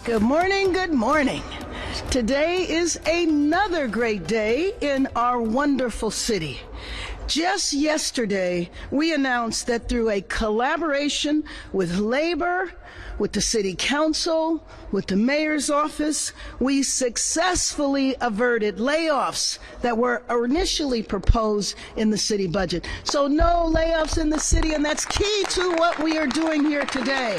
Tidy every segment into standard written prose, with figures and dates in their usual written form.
Good morning, good morning. Today is another great day in our wonderful city. Just yesterday, we announced that through a collaboration with labor, with the city council, with the mayor's office, we successfully averted layoffs that were initially proposed in the city budget. So no layoffs in the city, and that's key to what we are doing here today.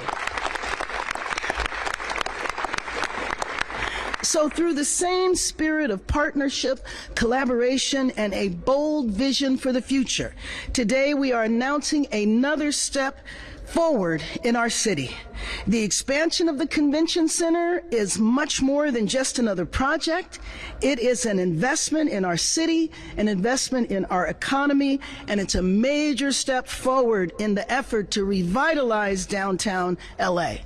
So through the same spirit of partnership, collaboration, and a bold vision for the future, today we are announcing another step forward in our city. The expansion of the convention center is much more than just another project. It is an investment in our city, an investment in our economy, and it's a major step forward in the effort to revitalize downtown LA.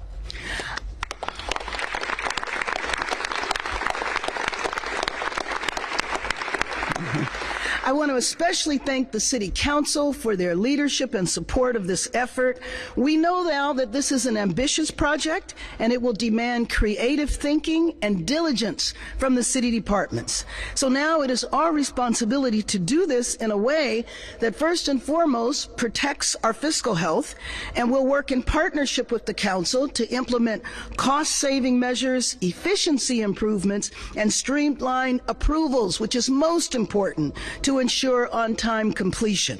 I want to especially thank the City Council for their leadership and support of this effort. We know now that this is an ambitious project and it will demand creative thinking and diligence from the city departments. So now it is our responsibility to do this in a way that first and foremost protects our fiscal health, and we'll work in partnership with the Council to implement cost-saving measures, efficiency improvements, and streamline approvals, which is most important to ensure on-time completion.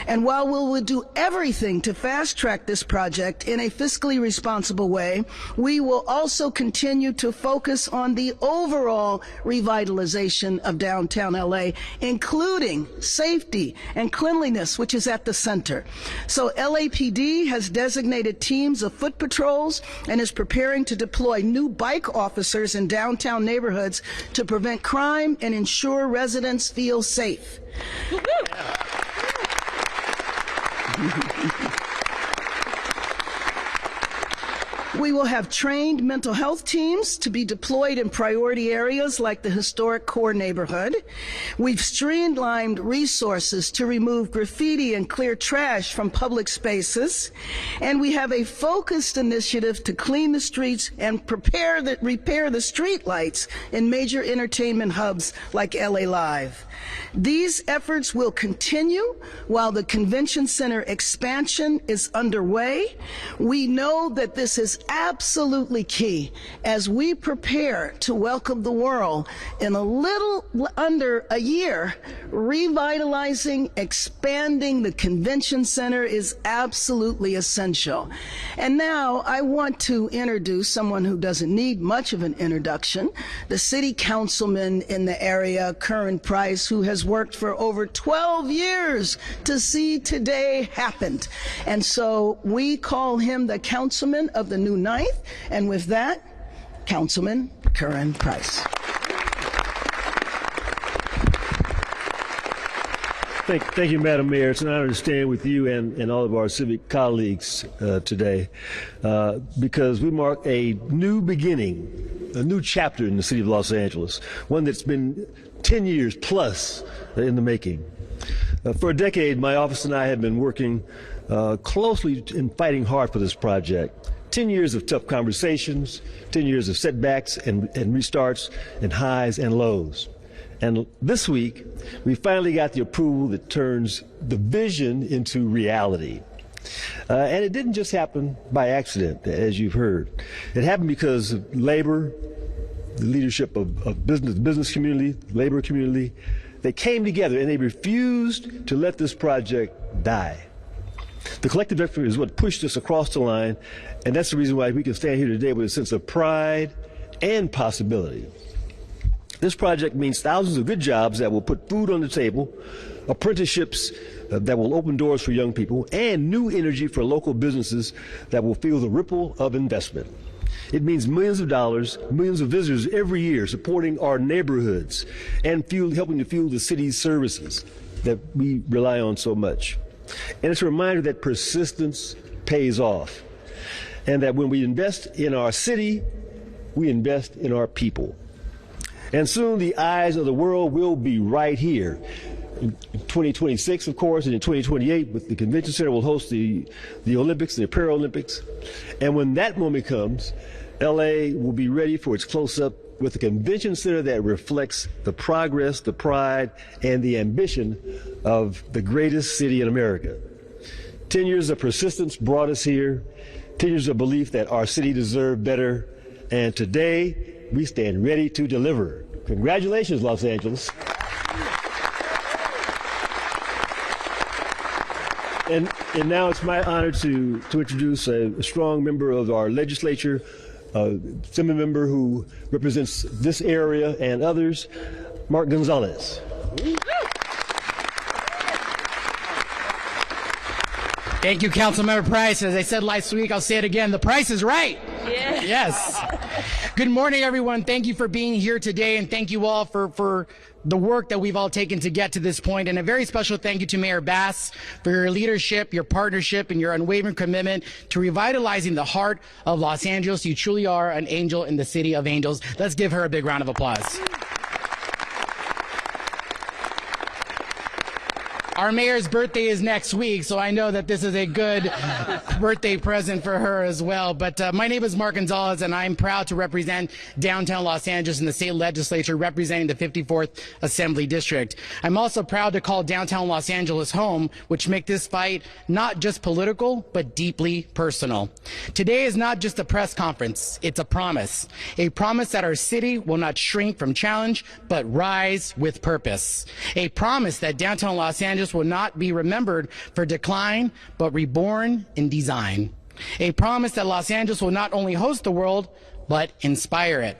And while we will do everything to fast-track this project in a fiscally responsible way, we will also continue to focus on the overall revitalization of downtown LA, including safety and cleanliness, which is at the center. So LAPD has designated teams of foot patrols and is preparing to deploy new bike officers in downtown neighborhoods to prevent crime and ensure residents feel safe. We will have trained mental health teams to be deployed in priority areas like the historic core neighborhood. We've streamlined resources to remove graffiti and clear trash from public spaces. And we have a focused initiative to clean the streets and repair the street lights in major entertainment hubs like LA Live. These efforts will continue while the convention center expansion is underway. We know that this is absolutely key as we prepare to welcome the world in a little under a year. Revitalizing, expanding the convention center is absolutely essential. And now I want to introduce someone who doesn't need much of an introduction, the city councilman in the area, Curran Price, who has worked for over 12 years to see today happen. And so we call him the councilman of the new ninth. And with that, Councilman Curran Price. Thank you, Madam Mayor. It's an honor to stand with you and all of our civic colleagues today because we mark a new beginning, a new chapter in the city of Los Angeles, one that's been 10 years plus in the making. For a decade, my office and I have been working closely and fighting hard for this project. 10 years of tough conversations, 10 years of setbacks and restarts and highs and lows. And this week, we finally got the approval that turns the vision into reality. And it didn't just happen by accident, as you've heard. It happened because of labor, the leadership of business community, labor community. They came together and they refused to let this project die. The collective effort is what pushed us across the line, and that's the reason why we can stand here today with a sense of pride and possibility. This project means thousands of good jobs that will put food on the table, apprenticeships that will open doors for young people, and new energy for local businesses that will feel the ripple of investment. It means millions of dollars, millions of visitors every year supporting our neighborhoods and helping to fuel the city's services that we rely on so much. And it's a reminder that persistence pays off, and that when we invest in our city, we invest in our people. And soon the eyes of the world will be right here. In 2026, of course, and in 2028, with the convention center will host the Olympics, the Paralympics. And when that moment comes, LA will be ready for its close-up with a convention center that reflects the progress, the pride, and the ambition of the greatest city in America. 10 years of persistence brought us here, 10 years of belief that our city deserved better, and today we stand ready to deliver. Congratulations, Los Angeles. And now it's my honor to introduce a strong member of our legislature, Assembly member who represents this area and others, Mark Gonzalez. Thank you, Councilmember Price. As I said last week, I'll say it again. The price is right. Yeah. Yes. Good morning, everyone. Thank you for being here today, and thank you all for the work that we've all taken to get to this point. And a very special thank you to Mayor Bass for your leadership, your partnership, and your unwavering commitment to revitalizing the heart of Los Angeles. You truly are an angel in the city of angels. Let's give her a big round of applause. Our mayor's birthday is next week, so I know that this is a good birthday present for her as well. But my name is Mark Gonzalez, and I'm proud to represent downtown Los Angeles in the state legislature, representing the 54th Assembly District. I'm also proud to call downtown Los Angeles home, which make this fight not just political, but deeply personal. Today is not just a press conference, it's a promise that our city will not shrink from challenge, but rise with purpose. A promise that downtown Los Angeles will not be remembered for decline, but reborn in design. A promise that Los Angeles will not only host the world, but inspire it.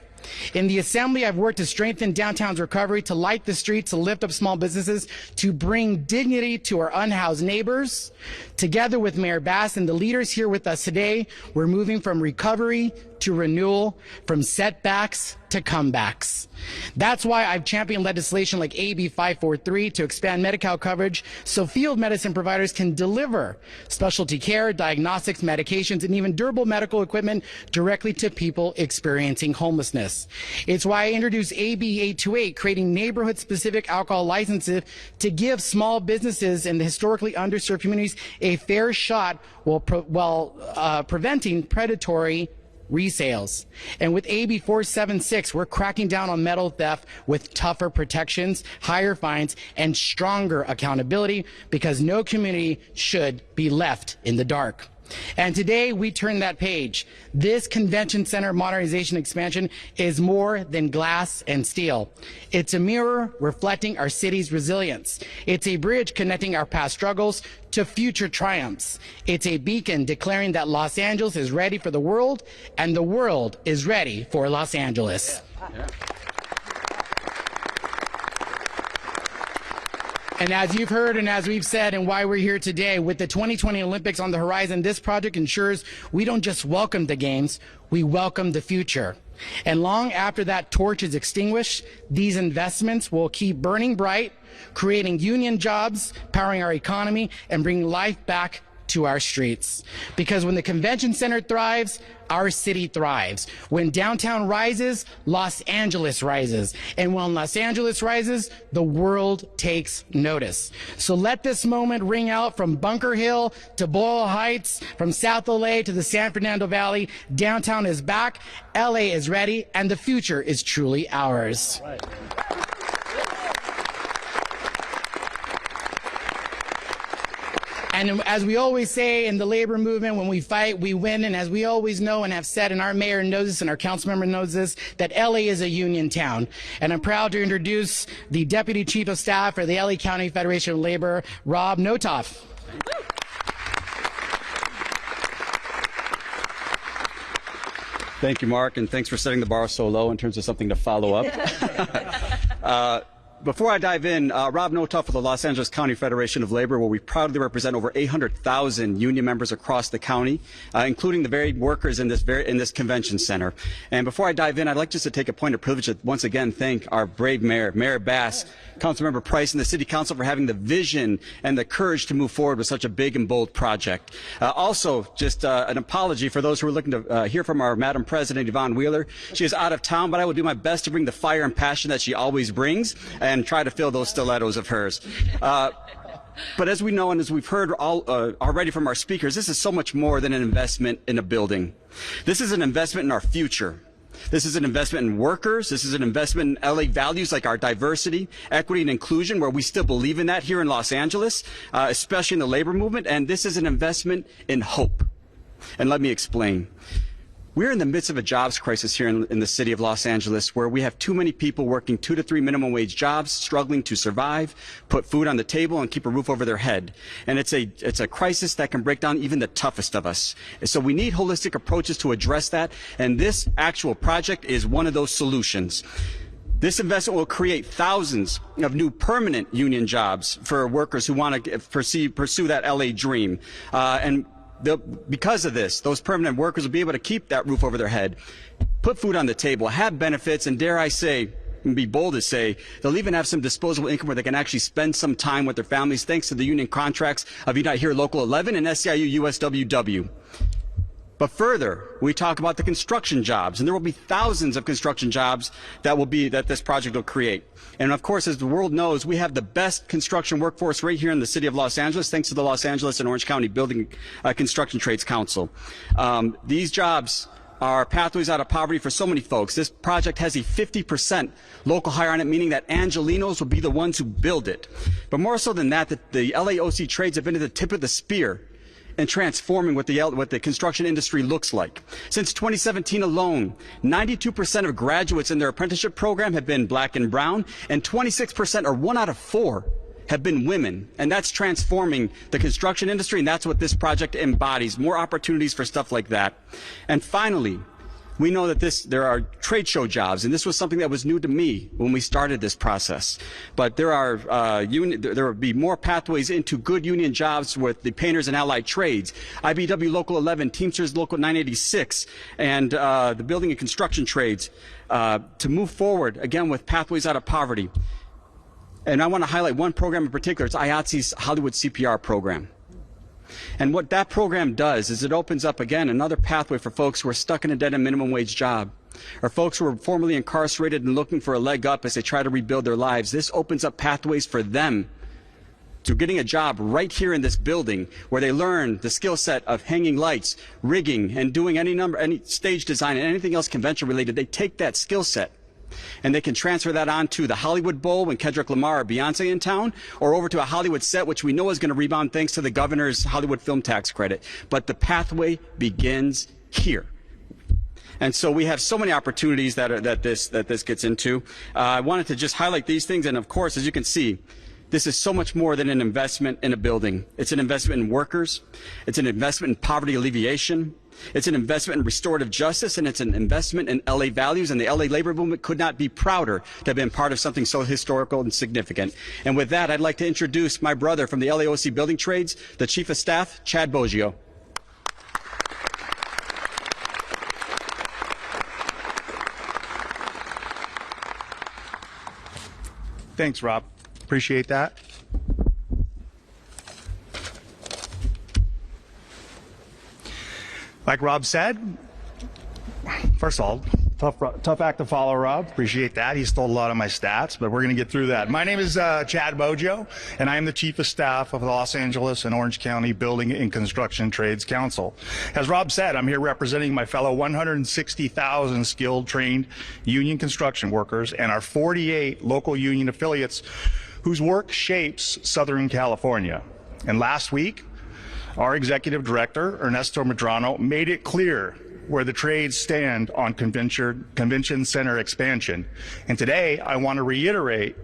In the Assembly, I've worked to strengthen downtown's recovery, to light the streets, to lift up small businesses, to bring dignity to our unhoused neighbors. Together with Mayor Bass and the leaders here with us today, we're moving from recovery to renewal, from setbacks to comebacks. That's why I've championed legislation like AB 543 to expand Medi-Cal coverage so field medicine providers can deliver specialty care, diagnostics, medications, and even durable medical equipment directly to people experiencing homelessness. It's why I introduced AB 828, creating neighborhood-specific alcohol licenses to give small businesses in the historically underserved communities a fair shot while preventing predatory resales. And with AB 476, we're cracking down on metal theft with tougher protections, higher fines, and stronger accountability, because no community should be left in the dark. And today we turn that page. This convention center modernization expansion is more than glass and steel. It's a mirror reflecting our city's resilience. It's a bridge connecting our past struggles to future triumphs. It's a beacon declaring that Los Angeles is ready for the world, and the world is ready for Los Angeles. Yeah. And as you've heard and as we've said and why we're here today, with the 2020 Olympics on the horizon, this project ensures we don't just welcome the games, we welcome the future. And long after that torch is extinguished, these investments will keep burning bright, creating union jobs, powering our economy, and bringing life back to our streets. Because when the convention center thrives, our city thrives. When downtown rises, Los Angeles rises. And when Los Angeles rises, the world takes notice. So let this moment ring out from Bunker Hill to Boyle Heights, from South LA to the San Fernando Valley. Downtown is back, LA is ready, and the future is truly ours. Right. And as we always say in the labor movement, when we fight, we win. And as we always know and have said, and our mayor knows this and our council member knows this, that LA is a union town. And I'm proud to introduce the Deputy Chief of Staff for the LA County Federation of Labor, Rob Notoff. Thank you, Mark, and thanks for setting the bar so low in terms of something to follow up. Before I dive in, Rob Notoff of the Los Angeles County Federation of Labor, where we proudly represent over 800,000 union members across the county, including the very workers in this convention center. And before I dive in, I'd like just to take a point of privilege to once again thank our brave mayor, Mayor Bass, Councilmember Price, and the City Council for having the vision and the courage to move forward with such a big and bold project. Also, just an apology for those who are looking to hear from our Madam President, Yvonne Wheeler. She is out of town, but I will do my best to bring the fire and passion that she always brings and try to fill those stilettos of hers. But as we know and as we've heard already from our speakers, this is so much more than an investment in a building. This is an investment in our future. This is an investment in workers. This is an investment in LA values like our diversity, equity, and inclusion, where we still believe in that here in Los Angeles, especially in the labor movement. And this is an investment in hope. And let me explain. We're in the midst of a jobs crisis here in the city of Los Angeles, where we have too many people working 2 to 3 minimum wage jobs, struggling to survive, put food on the table, and keep a roof over their head. And it's a crisis that can break down even the toughest of us. So we need holistic approaches to address that, and this actual project is one of those solutions. This investment will create thousands of new permanent union jobs for workers who want to pursue that LA dream. Because of this, those permanent workers will be able to keep that roof over their head, put food on the table, have benefits, and dare I say, and be bold to say, they'll even have some disposable income where they can actually spend some time with their families thanks to the union contracts of Unite Here Local 11 and SEIU USWW. But further, we talk about the construction jobs, and there will be thousands of construction jobs that this project will create. And of course, as the world knows, we have the best construction workforce right here in the city of Los Angeles, thanks to the Los Angeles and Orange County Building Construction Trades Council. These jobs are pathways out of poverty for so many folks. This project has a 50% local hire on it, meaning that Angelenos will be the ones who build it. But more so than that, the LAOC trades have been at the tip of the spear and transforming what the construction industry looks like. Since 2017 alone, 92% of graduates in their apprenticeship program have been black and brown, and 26%, or 1 out of 4, have been women. And that's transforming the construction industry, and that's what this project embodies, more opportunities for stuff like that. And finally, we know that there are trade show jobs, and this was something that was new to me when we started this process. But there will be more pathways into good union jobs with the painters and allied trades, IBW Local 11, Teamsters Local 986, and the building and construction trades to move forward, again, with pathways out of poverty. And I want to highlight one program in particular. It's IATSE's Hollywood CPR program. And what that program does is it opens up, again, another pathway for folks who are stuck in a dead-end minimum wage job, or folks who are formerly incarcerated and looking for a leg up as they try to rebuild their lives. This opens up pathways for them to getting a job right here in this building, where they learn the skill set of hanging lights, rigging, and doing any stage design and anything else convention related. They take that skill set and they can transfer that on to the Hollywood Bowl when Kendrick Lamar or Beyonce in town, or over to a Hollywood set, which we know is going to rebound thanks to the governor's Hollywood film tax credit. But the pathway begins here. And so we have so many opportunities that this gets into. I wanted to just highlight these things, and of course, as you can see, this is so much more than an investment in a building. It's an investment in workers. It's an investment in poverty alleviation. It's an investment in restorative justice, and it's an investment in LA values, and the LA labor movement could not be prouder to have been part of something so historical and significant. And with that, I'd like to introduce my brother from the LAOC Building Trades, the Chief of Staff, Chad Boggio. Thanks, Rob. Appreciate that. Like Rob said, first of all, tough act to follow, Rob. Appreciate that. He stole a lot of my stats, but we're going to get through that. My name is Chad Boggio, and I am the Chief of Staff of the Los Angeles and Orange County Building and Construction Trades Council. As Rob said, I'm here representing my fellow 160,000 skilled, trained union construction workers and our 48 local union affiliates whose work shapes Southern California. And last week, our executive director, Ernesto Medrano, made it clear where the trades stand on convention center expansion. And today, I want to reiterate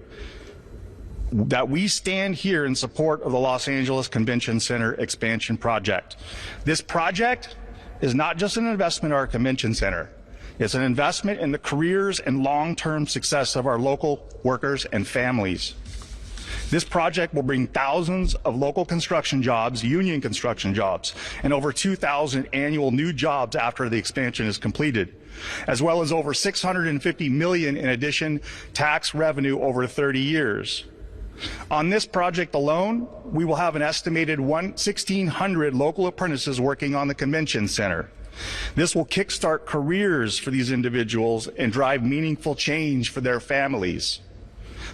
that we stand here in support of the Los Angeles Convention Center expansion project. This project is not just an investment in our convention center. It's an investment in the careers and long-term success of our local workers and families. This project will bring thousands of local construction jobs, union construction jobs, and over 2,000 annual new jobs after the expansion is completed, as well as over $650 million in addition tax revenue over 30 years. On this project alone, we will have an estimated 1,600 local apprentices working on the convention center. This will kickstart careers for these individuals and drive meaningful change for their families.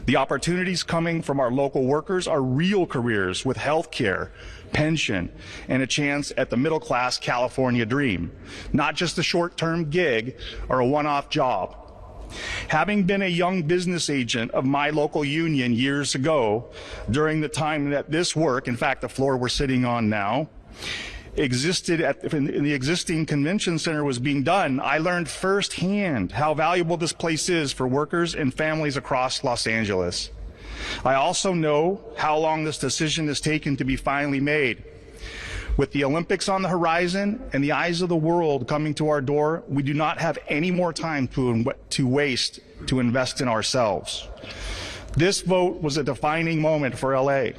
The opportunities coming from our local workers are real careers with health care, pension, and a chance at the middle-class California dream, not just a short-term gig or a one-off job. Having been a young business agent of my local union years ago, during the time that this work, in fact, the floor we're sitting on now, existed in the existing convention center was being done, I learned firsthand how valuable this place is for workers and families across Los Angeles. I also know how long this decision has taken to be finally made. With the Olympics on the horizon and the eyes of the world coming to our door, we do not have any more time to waste to invest in ourselves. This vote was a defining moment for LA.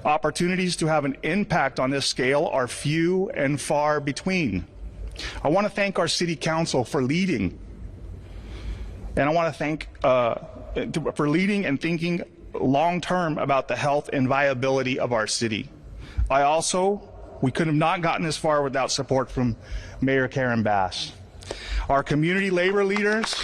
Opportunities to have an impact on this scale are few and far between. I want to thank our City Council for leading, and I want to thank for leading and thinking long-term about the health and viability of our city. We could have not gotten this far without support from Mayor Karen Bass. Our community labor leaders,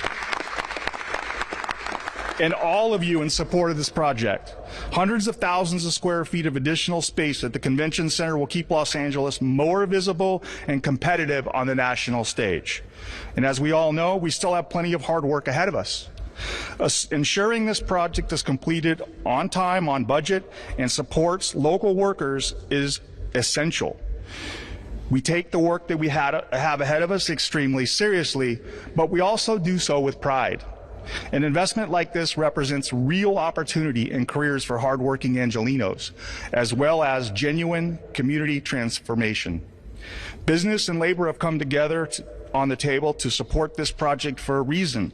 and all of you in support of this project. Hundreds of thousands of square feet of additional space at the convention center will keep Los Angeles more visible and competitive on the national stage. And as we all know, we still have plenty of hard work ahead of us. Ensuring this project is completed on time, on budget, and supports local workers is essential. We take the work that we have ahead of us extremely seriously, but we also do so with pride. An investment like this represents real opportunity and careers for hardworking Angelenos, as well as genuine community transformation. Business and labor have come together on the table to support this project for a reason,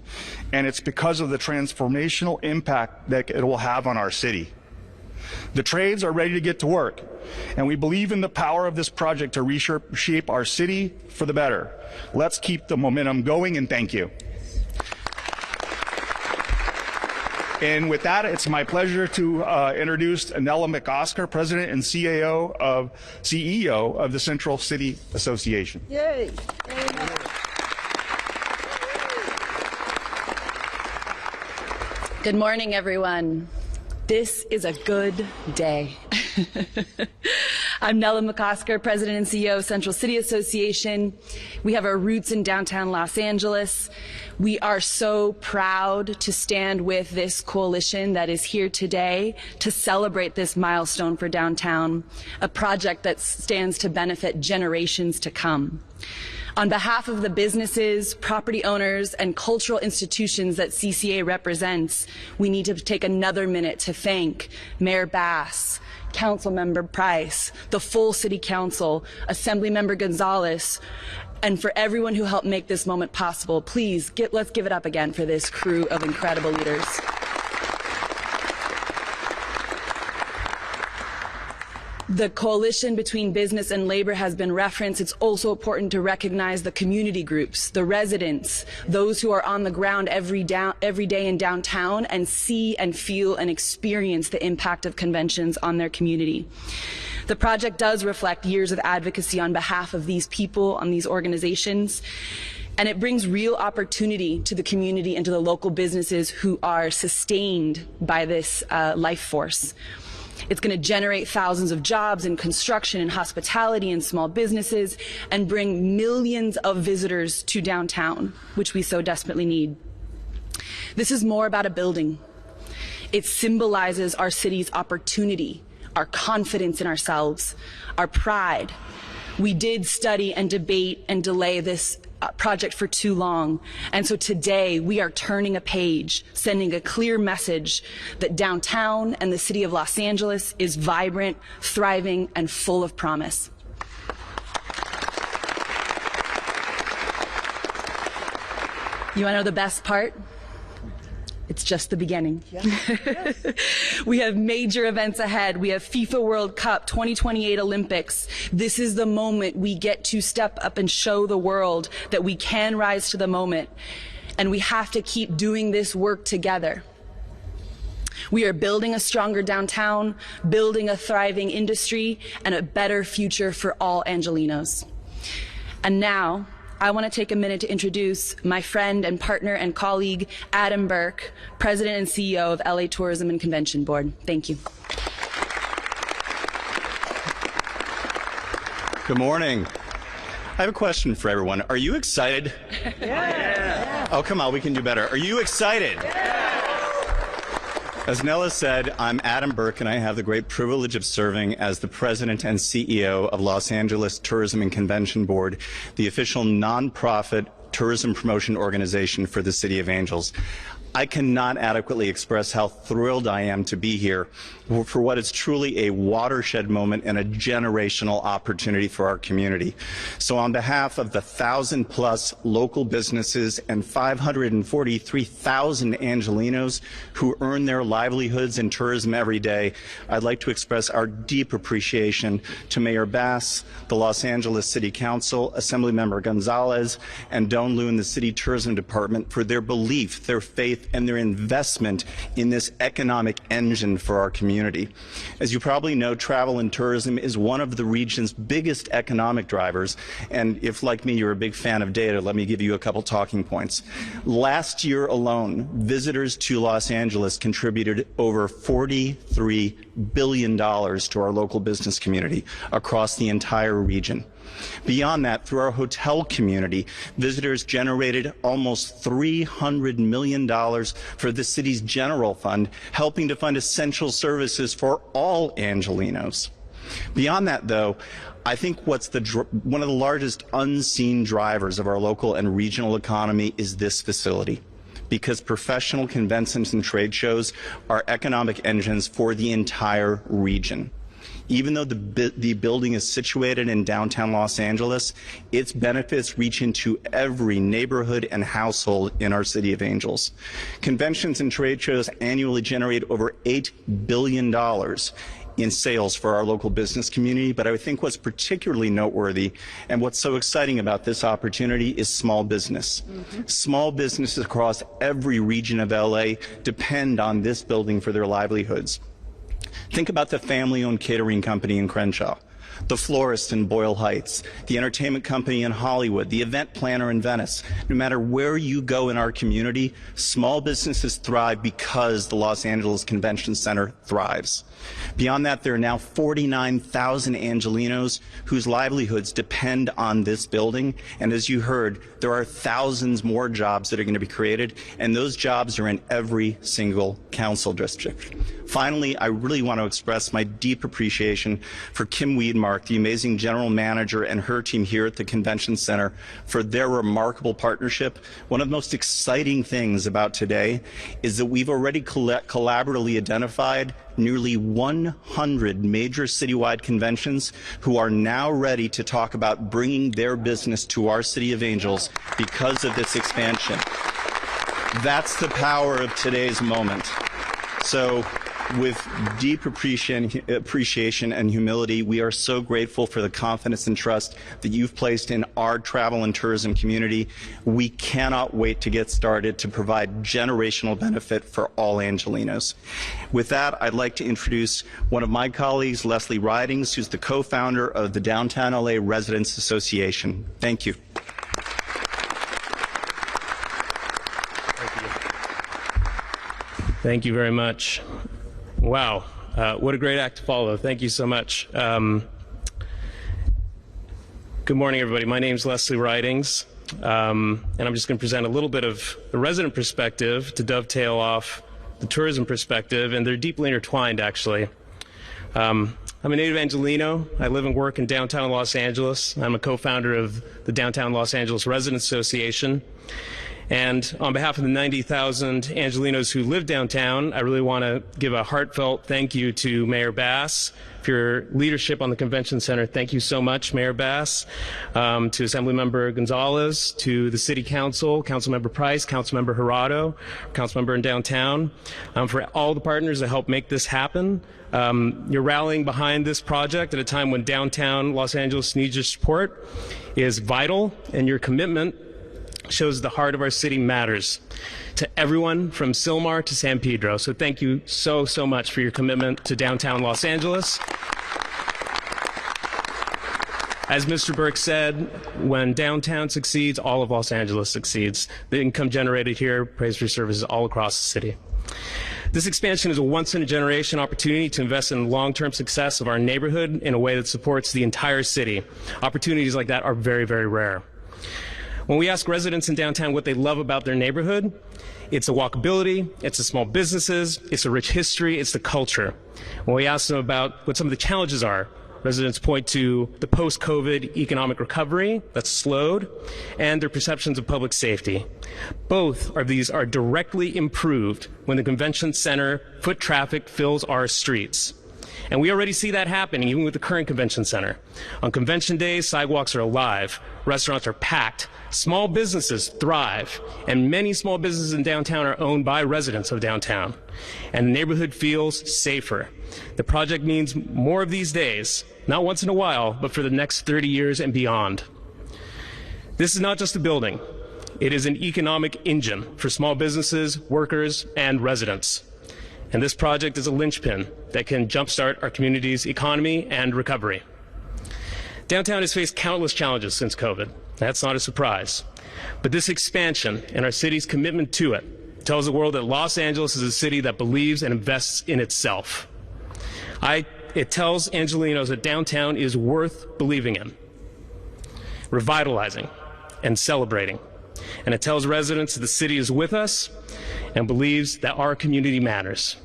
and it's because of the transformational impact that it will have on our city. The trades are ready to get to work, and we believe in the power of this project to reshape our city for the better. Let's keep the momentum going, and thank you. And with that, it's my pleasure to introduce Anela McOsker, President and CEO of the Central City Association. Yay. Good morning, everyone. This is a good day. I'm Nella McOsker, President and CEO of Central City Association. We have our roots in downtown Los Angeles. We are so proud to stand with this coalition that is here today to celebrate this milestone for downtown, a project that stands to benefit generations to come. On behalf of the businesses, property owners, and cultural institutions that CCA represents, we need to take another minute to thank Mayor Bass, Councilmember Price, the full City Council, Assemblymember Gonzalez, and for everyone who helped make this moment possible. Please, let's give it up again for this crew of incredible leaders. The coalition between business and labor has been referenced. It's also important to recognize the community groups, the residents, those who are on the ground every day in downtown and see and feel and experience the impact of conventions on their community. The project does reflect years of advocacy on behalf of these people, on these organizations, and it brings real opportunity to the community and to the local businesses who are sustained by this life force. It's going to generate thousands of jobs in construction and hospitality and small businesses and bring millions of visitors to downtown, which we so desperately need. This is more about a building. It symbolizes our city's opportunity, our confidence in ourselves, our pride. We did study and debate and delay this project for too long. And so today we are turning a page, sending a clear message that downtown and the city of Los Angeles is vibrant, thriving, and full of promise. You want to know the best part? It's just the beginning. Yeah. We have major events ahead. We have FIFA World Cup, 2028 Olympics. This is the moment we get to step up and show the world that we can rise to the moment. And we have to keep doing this work together. We are building a stronger downtown, building a thriving industry, and a better future for all Angelenos. And now, I want to take a minute to introduce my friend and partner and colleague, Adam Burke, President and CEO of LA Tourism and Convention Board. Thank you. Good morning. I have a question for everyone. Are you excited? Yeah. Oh, come on, we can do better. Are you excited? Yeah. As Nella said, I'm Adam Burke, and I have the great privilege of serving as the President and CEO of Los Angeles Tourism and Convention Board, the official nonprofit tourism promotion organization for the City of Angels. I cannot adequately express how thrilled I am to be here for what is truly a watershed moment and a generational opportunity for our community. So on behalf of the 1,000+ local businesses and 543,000 Angelinos who earn their livelihoods in tourism every day, I'd like to express our deep appreciation to Mayor Bass, the Los Angeles City Council, Assemblymember Gonzalez, and Don Lu and the City Tourism Department for their belief, their faith, and their investment in this economic engine for our community. As you probably know, travel and tourism is one of the region's biggest economic drivers, and if, like me, you're a big fan of data, let me give you a couple talking points. Last year alone, visitors to Los Angeles contributed over $43 billion to our local business community across the entire region. Beyond that, through our hotel community, visitors generated almost $300 million for the city's general fund, helping to fund essential services for all Angelinos. Beyond that, though, I think what's one of the largest unseen drivers of our local and regional economy is this facility, because professional conventions and trade shows are economic engines for the entire region. Even though the building is situated in downtown Los Angeles, its benefits reach into every neighborhood and household in our City of Angels. Conventions and trade shows annually generate over $8 billion in sales for our local business community, but I think what's particularly noteworthy and what's so exciting about this opportunity is small business. Small businesses across every region of LA depend on this building for their livelihoods. Think about the family-owned catering company in Crenshaw, the florist in Boyle Heights, the entertainment company in Hollywood, the event planner in Venice. No matter where you go in our community, small businesses thrive because the Los Angeles Convention Center thrives. Beyond that, there are now 49,000 Angelinos whose livelihoods depend on this building. And as you heard, there are thousands more jobs that are going to be created, and those jobs are in every single council district. Finally, I really want to express my deep appreciation for Kim Weedmark, the amazing general manager, and her team here at the Convention Center for their remarkable partnership. One of the most exciting things about today is that we've already collaboratively identified nearly 100 major citywide conventions who are now ready to talk about bringing their business to our City of Angels because of this expansion. That's the power of today's moment. So, with deep appreciation and humility, we are so grateful for the confidence and trust that you've placed in our travel and tourism community. We cannot wait to get started to provide generational benefit for all Angelinos. With that, I'd like to introduce one of my colleagues, Leslie Ridings, who's the co-founder of the Downtown LA Residents Association. Thank you. Thank you very much. Wow, what a great act to follow. Thank you so much. Good morning, everybody. My name's Leslie Ridings, and I'm just going to present a little bit of the resident perspective to dovetail off the tourism perspective, and they're deeply intertwined, actually. I'm a native Angelino. I live and work in downtown Los Angeles. I'm a co-founder of the Downtown Los Angeles Residents Association. And on behalf of the 90,000 Angelinos who live downtown, I really want to give a heartfelt thank you to Mayor Bass for your leadership on the Convention Center. Thank you so much, Mayor Bass, to Assemblymember Gonzalez, to the City Council, Councilmember Price, Councilmember Jurado, Councilmember in downtown, for all the partners that help make this happen. You're rallying behind this project at a time when downtown Los Angeles needs your support is vital, and your commitment shows the heart of our city matters to everyone from Sylmar to San Pedro. So thank you so much for your commitment to downtown Los Angeles. As Mr. Burke said, when downtown succeeds, all of Los Angeles succeeds. The income generated here pays for services all across the city. This expansion is a once-in-a-generation opportunity to invest in the long-term success of our neighborhood in a way that supports the entire city. Opportunities like that are very, very rare. When we ask residents in downtown what they love about their neighborhood, it's the walkability, it's the small businesses, it's the rich history, it's the culture. When we ask them about what some of the challenges are, residents point to the post-COVID economic recovery that's slowed and their perceptions of public safety. Both of these are directly improved when the convention center foot traffic fills our streets. And we already see that happening even with the current convention center. On convention days, sidewalks are alive, restaurants are packed, small businesses thrive, and many small businesses in downtown are owned by residents of downtown. And the neighborhood feels safer. The project means more of these days, not once in a while, but for the next 30 years and beyond. This is not just a building. It is an economic engine for small businesses, workers, and residents. And this project is a linchpin that can jumpstart our community's economy and recovery. Downtown has faced countless challenges since COVID. That's not a surprise. But this expansion and our city's commitment to it tells the world that Los Angeles is a city that believes and invests in itself. It tells Angelenos that downtown is worth believing in, revitalizing, and celebrating. And it tells residents that the city is with us and believes that our community matters.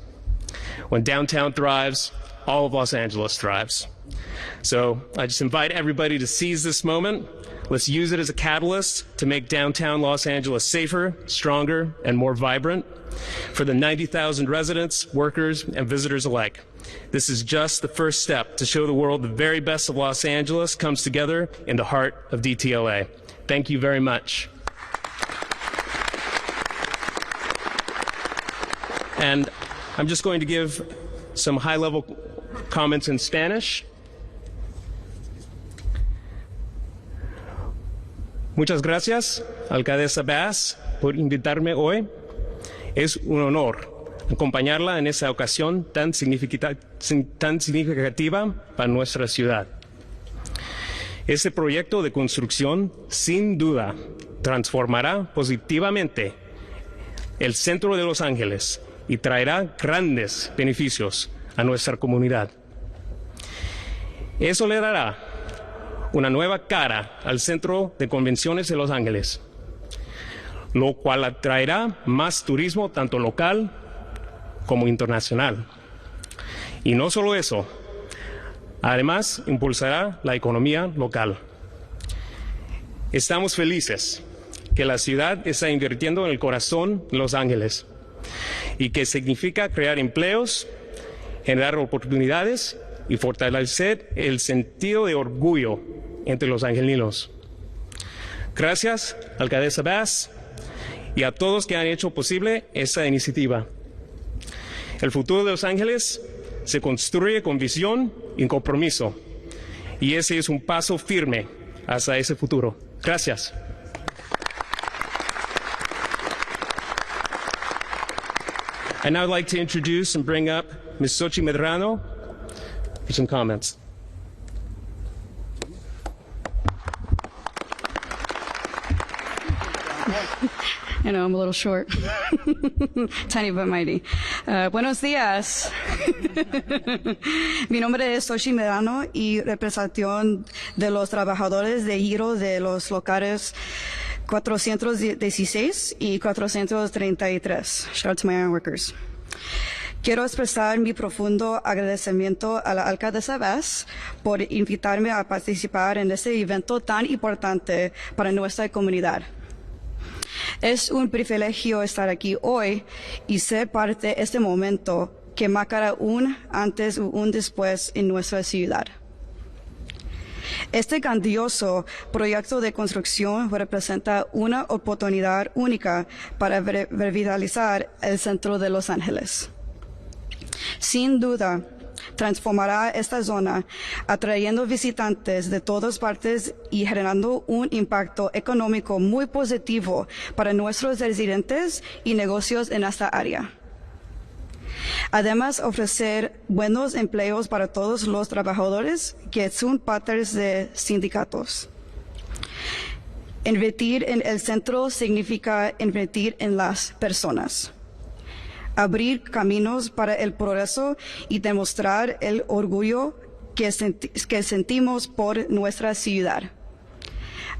When downtown thrives, all of Los Angeles thrives. So I just invite everybody to seize this moment. Let's use it as a catalyst to make downtown Los Angeles safer, stronger, and more vibrant for the 90,000 residents, workers, and visitors alike. This is just the first step to show the world the very best of Los Angeles comes together in the heart of DTLA. Thank you very much. And I'm just going to give some high-level comments in Spanish. Muchas gracias, Alcaldesa Bass, por invitarme hoy. Es un honor acompañarla en esa ocasión tan significativa para nuestra ciudad. Este proyecto de construcción, sin duda, transformará positivamente el centro de Los Ángeles y traerá grandes beneficios a nuestra comunidad. Eso le dará una nueva cara al Centro de Convenciones de Los Ángeles, lo cual atraerá más turismo tanto local como internacional. Y no solo eso, además impulsará la economía local. Estamos felices que la ciudad está invirtiendo en el corazón de Los Ángeles y que significa crear empleos, generar oportunidades y fortalecer el sentido de orgullo entre los angelinos. Gracias, Alcaldesa Bass, y a todos que han hecho posible esta iniciativa. El futuro de Los Ángeles se construye con visión y compromiso, y ese es un paso firme hacia ese futuro. Gracias. I'd now like to introduce and bring up Ms. Xochitl Medrano for some comments. I know, I'm a little short. Tiny but mighty. Buenos días. Mi nombre es Xochitl Medrano y representación de los trabajadores de giro de los locales 416 y 433. Shout out to my iron workers. Quiero expresar mi profundo agradecimiento a la alcaldesa Bass por invitarme a participar en este evento tan importante para nuestra comunidad. Es un privilegio estar aquí hoy y ser parte de este momento que marcará un antes y un después en nuestra ciudad. Este grandioso proyecto de construcción representa una oportunidad única para revitalizar el centro de Los Ángeles. Sin duda, transformará esta zona, atrayendo visitantes de todas partes y generando un impacto económico muy positivo para nuestros residentes y negocios en esta área. Además, ofrecer buenos empleos para todos los trabajadores que son partes de sindicatos. Invertir en el centro significa invertir en las personas. Abrir caminos para el progreso y demostrar el orgullo que sentimos por nuestra ciudad.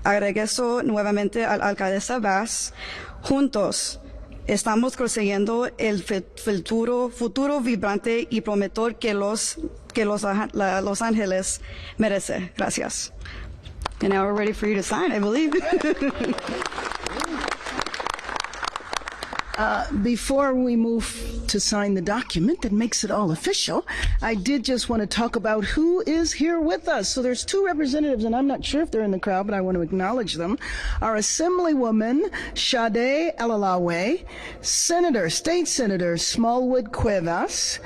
Agradezco nuevamente al alcaldesa Vaz. Juntos estamos construyendo el futuro vibrante y prometedor que Los Ángeles merece. Gracias. And now we're ready for you to sign, I believe. Before we move to sign the document that makes it all official, I did just want to talk about who is here with us. So there's two representatives, and I'm not sure if they're in the crowd, but I want to acknowledge them. Our Assemblywoman, Sade Alalawe, State Senator Smallwood Cuevas.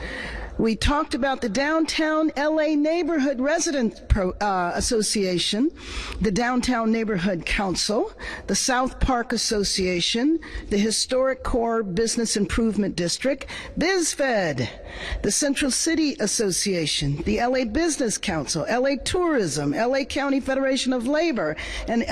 We talked about the Downtown LA Neighborhood Resident Association, the Downtown Neighborhood Council, the South Park Association, the Historic Core Business Improvement District, BizFed, the Central City Association, the LA Business Council, LA Tourism, LA County Federation of Labor, and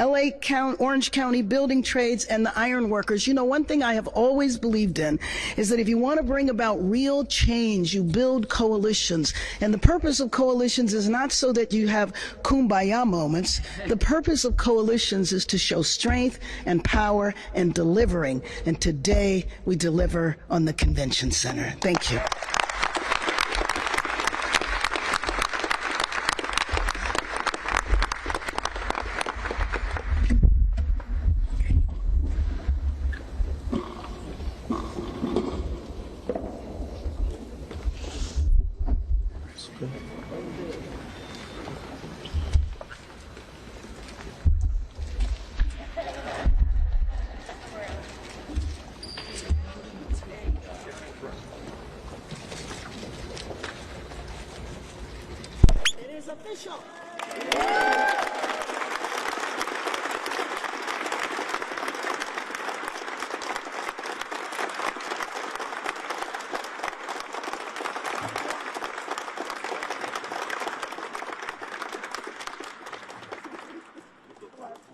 Orange County Building Trades and the Iron Workers. You know, one thing I have always believed in is that if you want to bring about real change, you build coalitions. And the purpose of coalitions is not so that you have kumbaya moments. The purpose of coalitions is to show strength and power and delivering. And today we deliver on the convention center. Thank you. Official.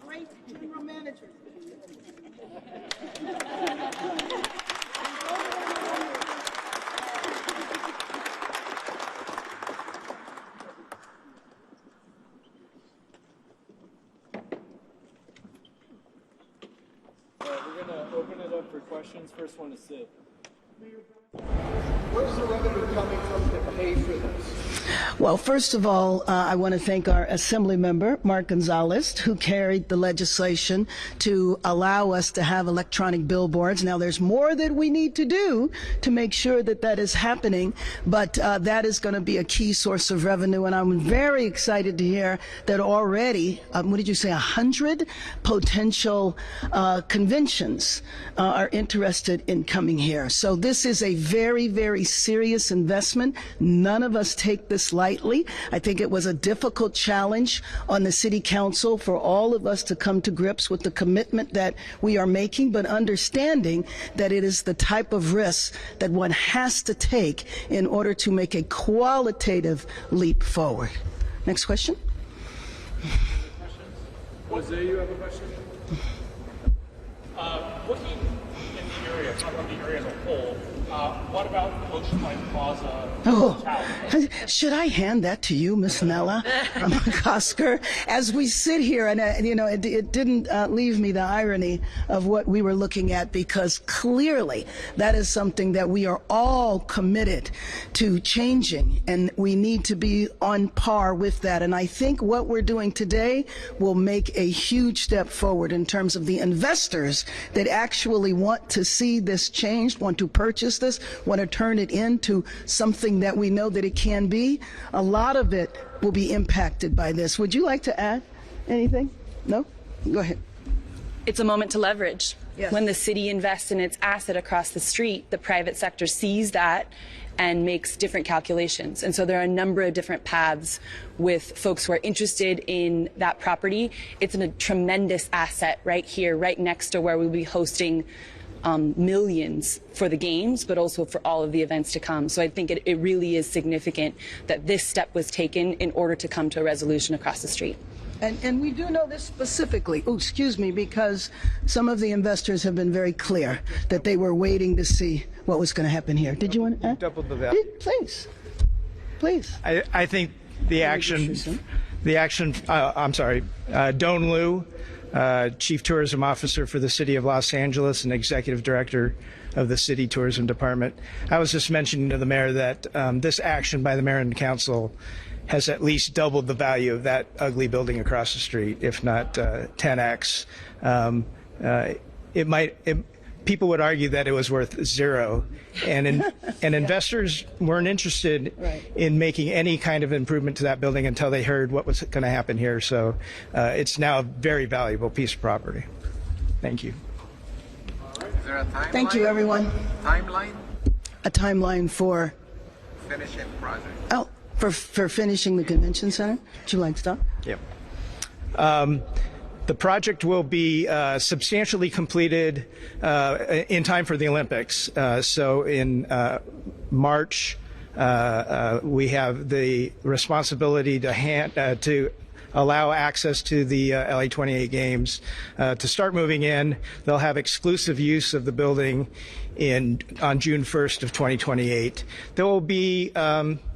Great general manager. We're going to open it up for questions. First one to sit. Where's the revenue coming from to pay for this? Well, first of all, I want to thank our Assembly member, Mark Gonzalez, who carried the legislation to allow us to have electronic billboards. Now, there's more that we need to do to make sure that that is happening, but that is going to be a key source of revenue. And I'm very excited to hear that already, what did you say, 100 potential conventions are interested in coming here. So this is a very, very serious investment. None of us take this lightly. I think it was a difficult challenge on the City Council for all of us to come to grips with the commitment that we are making, but understanding that it is the type of risk that one has to take in order to make a qualitative leap forward. Next question. Jose, you have a question? Looking in the area, talking about the area as a whole, what about Oceanside Plaza? Should I hand that to you, Miss Nella McCosker? As we sit here, and it didn't leave me the irony of what we were looking at, because clearly that is something that we are all committed to changing, and we need to be on par with that. And I think what we're doing today will make a huge step forward in terms of the investors that actually want to see this changed, want to purchase this, want to turn it into something that we know that it can be. A lot of it will be impacted by this. Would you like to add anything? No? Go ahead. It's a moment to leverage. Yes. When the city invests in its asset across the street, the private sector sees that and makes different calculations. And so there are a number of different paths with folks who are interested in that property. It's a tremendous asset right here, right next to where we'll be hosting millions for the games, but also for all of the events to come. So I think it really is significant that this step was taken in order to come to a resolution across the street. And we do know this specifically, because some of the investors have been very clear that they were waiting to see what was going to happen here. Did you want to add? Double the value. Please. Please. I think the action, Don Liu, Chief Tourism Officer for the City of Los Angeles and Executive Director of the City Tourism Department. I was just mentioning to the mayor that this action by the mayor and council has at least doubled the value of that ugly building across the street, if not 10x. People would argue that it was worth zero, and investors weren't interested in making any kind of improvement to that building until they heard what was going to happen here. So it's now a very valuable piece of property. Thank you. Is there a timeline? Thank you, everyone. Timeline? A timeline for? Finishing project. Oh, for finishing the convention center? Would you like to start? Yep. The project will be substantially completed in time for the Olympics. So in March, we have the responsibility to allow access to the LA 28 games to start moving in. They'll have exclusive use of the building on June 1st of 2028. There will be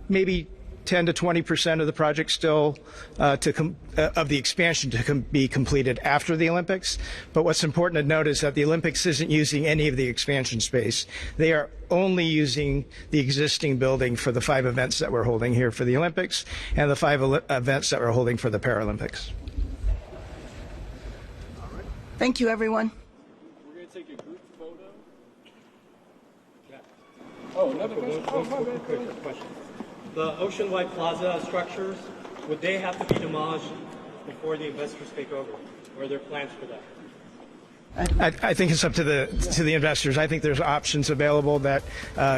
maybe 10 to 20% of the project still of the expansion to be completed after the Olympics. But what's important to note is that the Olympics isn't using any of the expansion space. They are only using the existing building for the 5 events that we're holding here for the Olympics and the 5 events that we're holding for the Paralympics. Thank you, everyone. We're going to take a group photo. Yeah. Oh, another question. The Oceanwide Plaza structures, would they have to be demolished before the investors take over? Or are there plans for that? I think it's up to the investors. I think there's options available that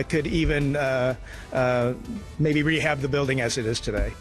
could even maybe rehab the building as it is today.